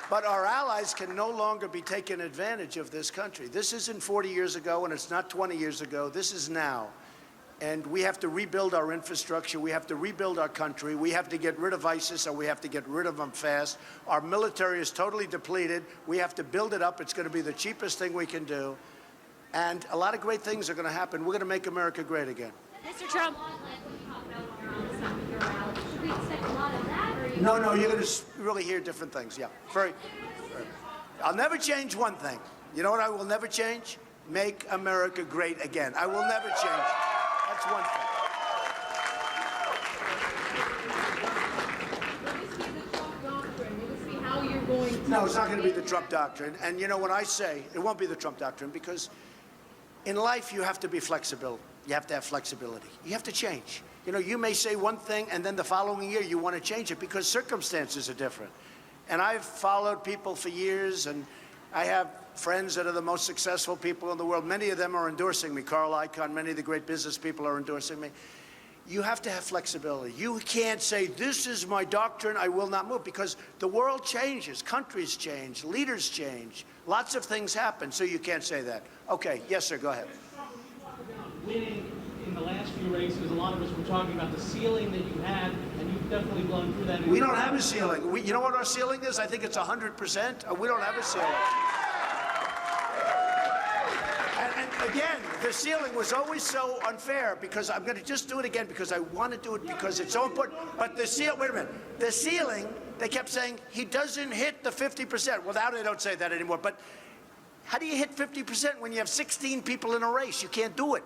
But our allies can no longer be taking advantage of this country. This isn't 40 years ago, and it's not 20 years ago. This is now. And we have to rebuild our infrastructure. We have to rebuild our country. We have to get rid of ISIS, or we have to get rid of them fast. Our military is totally depleted. We have to build it up. It's going to be the cheapest thing we can do. And a lot of great things are going to happen. We're going to make America great again. Mr. Trump. No, you're going to really hear different things. Yeah, very. I'll never change one thing. You know what I will never change? Make America great again. I will never change. That's one thing. No, it's not going to be the Trump doctrine. And you know what I say? It won't be the Trump doctrine, because in life you have to be flexible. You have to have flexibility. You have to change. You know, you may say one thing and then the following year you want to change it because circumstances are different. And I've followed people for years, and I have friends that are the most successful people in the world. Many of them are endorsing me. Carl Icahn, many of the great business people are endorsing me. You have to have flexibility. You can't say, this is my doctrine, I will not move, because the world changes, countries change, leaders change, lots of things happen, so you can't say that. Okay, yes, sir, go ahead. Winning in the last few races, a lot of us were talking about the ceiling that you had, and you've definitely blown through that. We don't have a ceiling. You know what our ceiling is? I think it's 100%. We don't have a ceiling. And again, the ceiling was always so unfair, because I'm going to just do it again because I want to do it because it's so important. But the ceiling, wait a minute, the ceiling, they kept saying he doesn't hit the 50%. Well, now they don't say that anymore. But how do you hit 50% when you have 16 people in a race? You can't do it.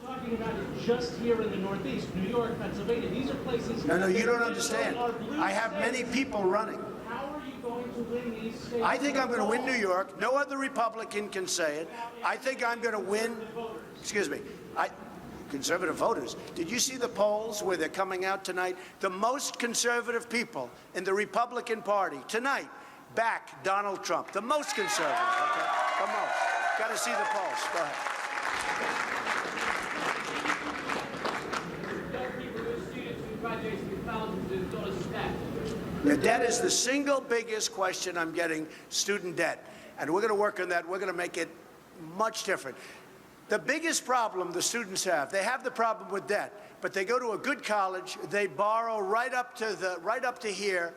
We're talking about it just here in the Northeast, New York, Pennsylvania. These are places. No, you don't understand. I have many people running. How are you going to win these states? I think I'm going to win New York. No other Republican can say it. I think I'm going to win. Excuse me. Conservative voters. Did you see the polls where they're coming out tonight? The most conservative people in the Republican Party tonight back Donald Trump. The most conservative. Okay? The most. Got to see the polls. Go ahead. The debt is the single biggest question I'm getting, student debt. And we're going to work on that. We're going to make it much different. The biggest problem the students have, they have the problem with debt, but they go to a good college, they borrow right up to here,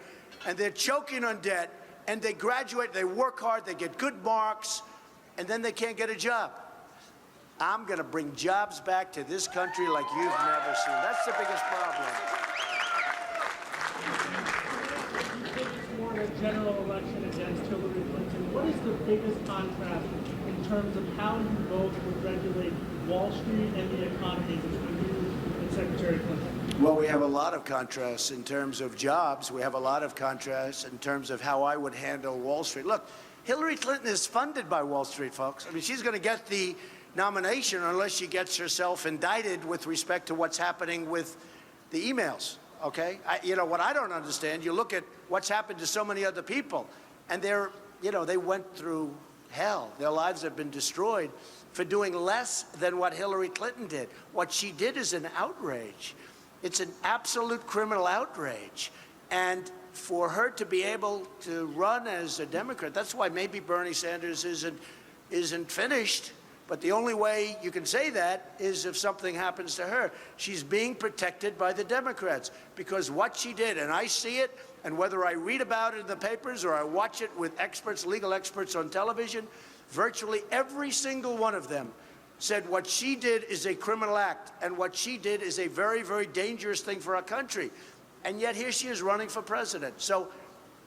and they're choking on debt, and they graduate, they work hard, they get good marks, and then they can't get a job. I'm going to bring jobs back to this country like you've never seen. That's the biggest problem. A general election against Hillary Clinton. What is the biggest contrast in terms of how you both would regulate Wall Street and the economy between you and Secretary Clinton? Well, we have a lot of contrasts in terms of jobs. We have a lot of contrasts in terms of how I would handle Wall Street. Look, Hillary Clinton is funded by Wall Street, folks. I mean, she's going to get the nomination unless she gets herself indicted with respect to what's happening with the emails. Okay, you know what I don't understand. You look at what's happened to so many other people, and they went through hell. Their lives have been destroyed for doing less than what Hillary Clinton did. What she did is an outrage. It's an absolute criminal outrage, and for her to be able to run as a Democrat, that's why maybe Bernie Sanders isn't finished. But the only way you can say that is if something happens to her. She's being protected by the Democrats because what she did, and I see it, and whether I read about it in the papers or I watch it with experts, legal experts on television, virtually every single one of them said what she did is a criminal act, and what she did is a very, very dangerous thing for our country. And yet here she is running for president. So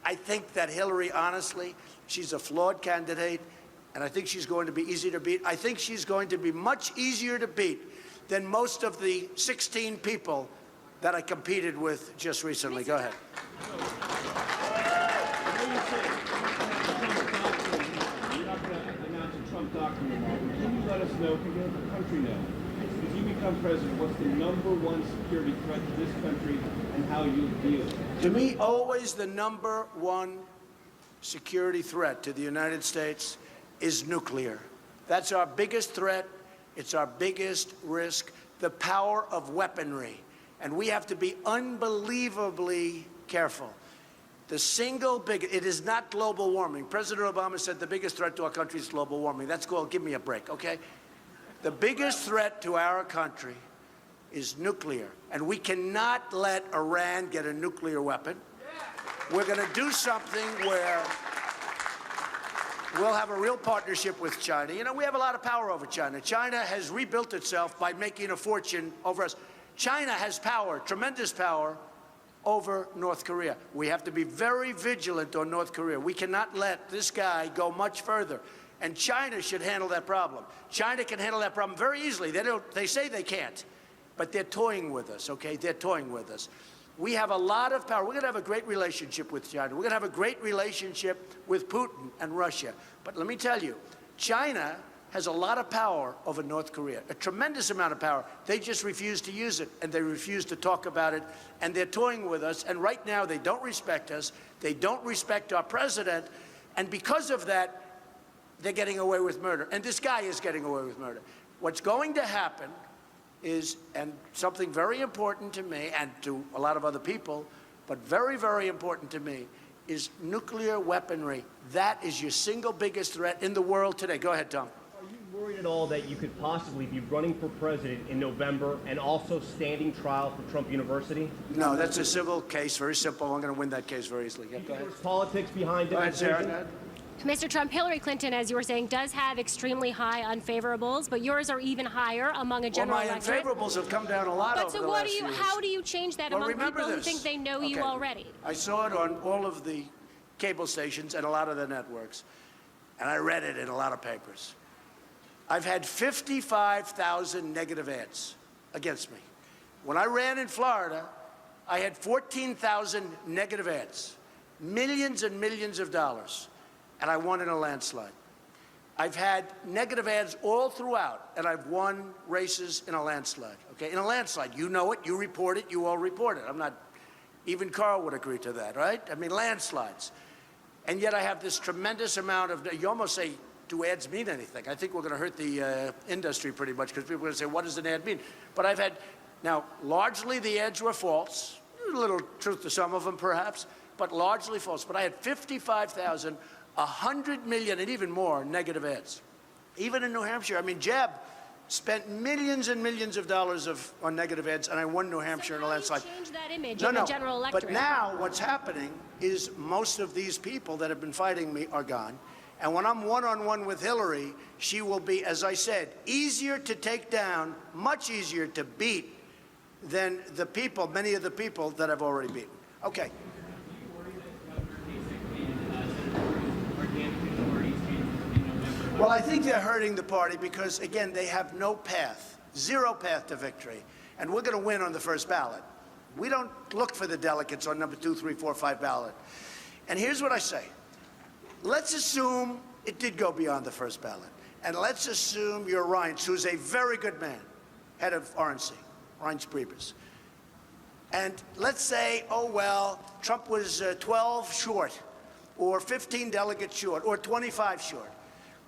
I think that Hillary, honestly, she's a flawed candidate. And I think she's going to be easy to beat. I think she's going to be much easier to beat than most of the 16 people that I competed with just recently. Go ahead. You're not going to announce a Trump doctrine tomorrow. Can you let us know, can you let the country know, if you become president, what's the #1 security threat to this country and how you deal with it? To me, always the #1 security threat to the United States is nuclear. That's our biggest threat. It's our biggest risk, the power of weaponry. And we have to be unbelievably careful. The single biggest, it is not global warming. President Obama said the biggest threat to our country is global warming. That's called, give me a break, okay? The biggest threat to our country is nuclear. And we cannot let Iran get a nuclear weapon. We're going to do something where we'll have a real partnership with China. You know, we have a lot of power over China. China has rebuilt itself by making a fortune over us. China has power, tremendous power, over North Korea. We have to be very vigilant on North Korea. We cannot let this guy go much further. And China should handle that problem. China can handle that problem very easily. They say they can't, but they're toying with us, okay? They're toying with us. We have a lot of power. We're going to have a great relationship with China. We're going to have a great relationship with Putin and Russia. But let me tell you, China has a lot of power over North Korea, a tremendous amount of power. They just refuse to use it, and they refuse to talk about it, and they're toying with us. And right now, they don't respect us. They don't respect our president. And because of that, they're getting away with murder. And this guy is getting away with murder. What's going to happen is, and something very important to me and to a lot of other people, but very, very important to me, is nuclear weaponry. That is your single biggest threat in the world today. Go ahead, Tom. Are you worried at all that you could possibly be running for president in November and also standing trial for Trump University? No, that's a civil case, very simple. I'm going to win that case very easily. Yeah, go ahead. There's politics behind it. Go ahead, Sarah. Go ahead. Mr. Trump, Hillary Clinton, as you were saying, does have extremely high unfavorables, but yours are even higher among a general electorate. Well, my unfavorables have come down a lot over the last years. How do you change that among people who think they know you already? I saw it on all of the cable stations and a lot of the networks, and I read it in a lot of papers. I've had 55,000 negative ads against me. When I ran in Florida, I had 14,000 negative ads, millions and millions of dollars. And I won in a landslide. I've had negative ads all throughout, and I've won races in a landslide, okay? In a landslide. You know it, you report it, you all report it. I'm not, even Carl would agree to that, right? I mean, landslides. And yet I have this tremendous amount of, you almost say, do ads mean anything? I think we're going to hurt the industry pretty much, because people are going to say, what does an ad mean? But I've had, now, largely the ads were false. A little truth to some of them, perhaps, but largely false. But I had 55,000, 100 million, and even more negative ads. Even in New Hampshire. I mean, Jeb spent millions and millions of dollars on negative ads, and I won New Hampshire in a landslide. So how do you change that image in the general electorate? But now what's happening is most of these people that have been fighting me are gone. And when I'm one-on-one with Hillary, she will be, as I said, easier to take down, much easier to beat than the people, many of the people that I've already beaten. Okay. Well, I think they're hurting the party because, again, they have no path, zero path to victory. And we're going to win on the first ballot. We don't look for the delegates on number 2, 3, 4, 5 ballot. And here's what I say. Let's assume it did go beyond the first ballot. And let's assume you're Reince, who's a very good man, head of RNC, Reince Priebus. And let's say, oh, well, Trump was 12 short, or 15 delegates short, or 25 short.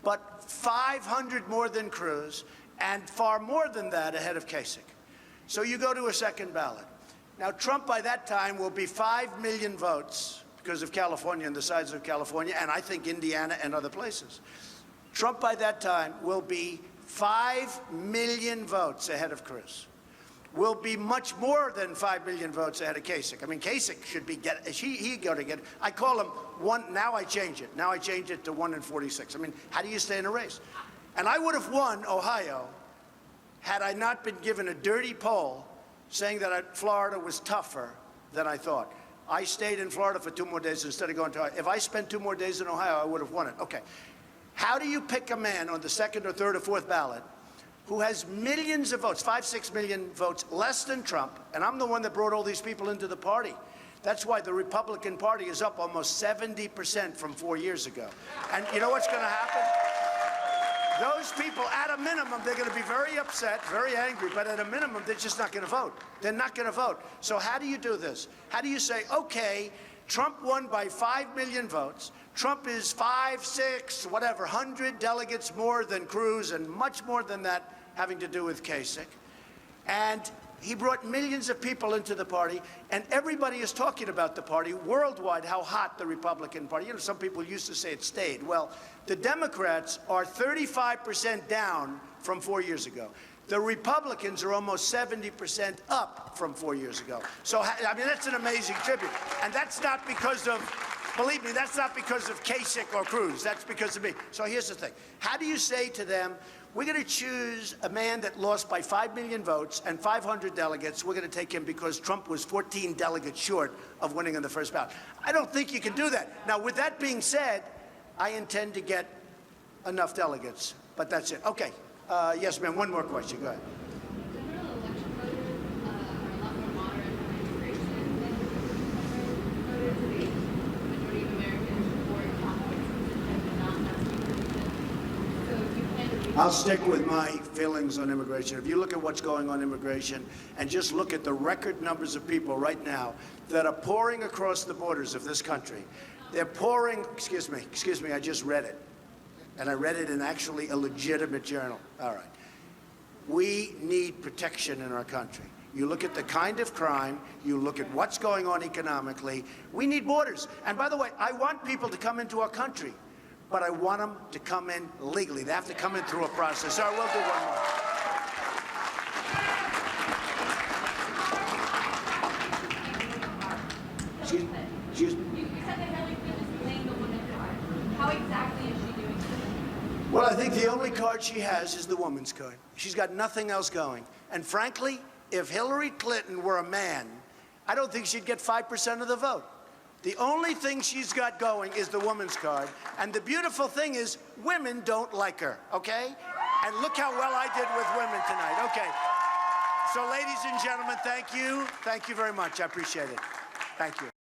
But 500 more than Cruz, and far more than that ahead of Kasich. So you go to a second ballot. Now, Trump by that time will be 5 million votes because of California and the size of California, and I think Indiana and other places. Trump by that time will be 5 million votes ahead of Cruz. Will be much more than 5 million votes ahead of Kasich. I mean, Kasich should be he got to get. I call him one. Now I change it. Now I change it to 1 in 46. I mean, how do you stay in a race? And I would have won Ohio had I not been given a dirty poll saying that Florida was tougher than I thought. I stayed in Florida for 2 more days instead of going to Ohio. If I spent 2 more days in Ohio, I would have won it. Okay. How do you pick a man on the second or third or fourth ballot who has millions of votes, 5, 6 million votes, less than Trump, and I'm the one that brought all these people into the party. That's why the Republican Party is up almost 70% from 4 years ago. And you know what's going to happen? Those people, at a minimum, they're going to be very upset, very angry, but at a minimum, they're just not going to vote. They're not going to vote. So how do you do this? How do you say, okay, Trump won by 5 million votes. Trump is 5, 6, whatever, 100 delegates more than Cruz, and much more than that having to do with Kasich. And He brought millions of people into the party, and everybody is talking about the party worldwide, how hot the Republican Party. You know, some people used to say it stayed. Well, the Democrats are 35% down from 4 years ago. The Republicans are almost 70% up from 4 years ago. So, I mean, that's an amazing tribute. And that's not because of, believe me, that's not because of Kasich or Cruz. That's because of me. So here's the thing. How do you say to them, we're going to choose a man that lost by 5 million votes and 500 delegates. We're going to take him because Trump was 14 delegates short of winning in the first ballot. I don't think you can do that. Now, with that being said, I intend to get enough delegates, but that's it. Okay. Yes, ma'am. One more question. Go ahead. General election voters are a lot more moderate on immigration than voters. The majority of Americans support Catholics and do not have immigration. So if you plan to reach I'll stick with my feelings on immigration. If you look at what's going on in immigration and just look at the record numbers of people right now that are pouring across the borders of this country, they're pouring, excuse me, I just read it. And I read it in actually a legitimate journal. All right. We need protection in our country. You look at the kind of crime, you look at what's going on economically, we need borders. And by the way, I want people to come into our country, but I want them to come in legally. They have to come in through a process. So I will do one more. Excuse me. You said that Hillary Clinton is playing the woman card. How exactly is she doing that? Well, I think the only card she has is the woman's card. She's got nothing else going. And frankly, if Hillary Clinton were a man, I don't think she'd get 5% of the vote. The only thing she's got going is the woman's card. And the beautiful thing is women don't like her, okay? And look how well I did with women tonight. Okay. So ladies and gentlemen, thank you. Thank you very much. I appreciate it. Thank you.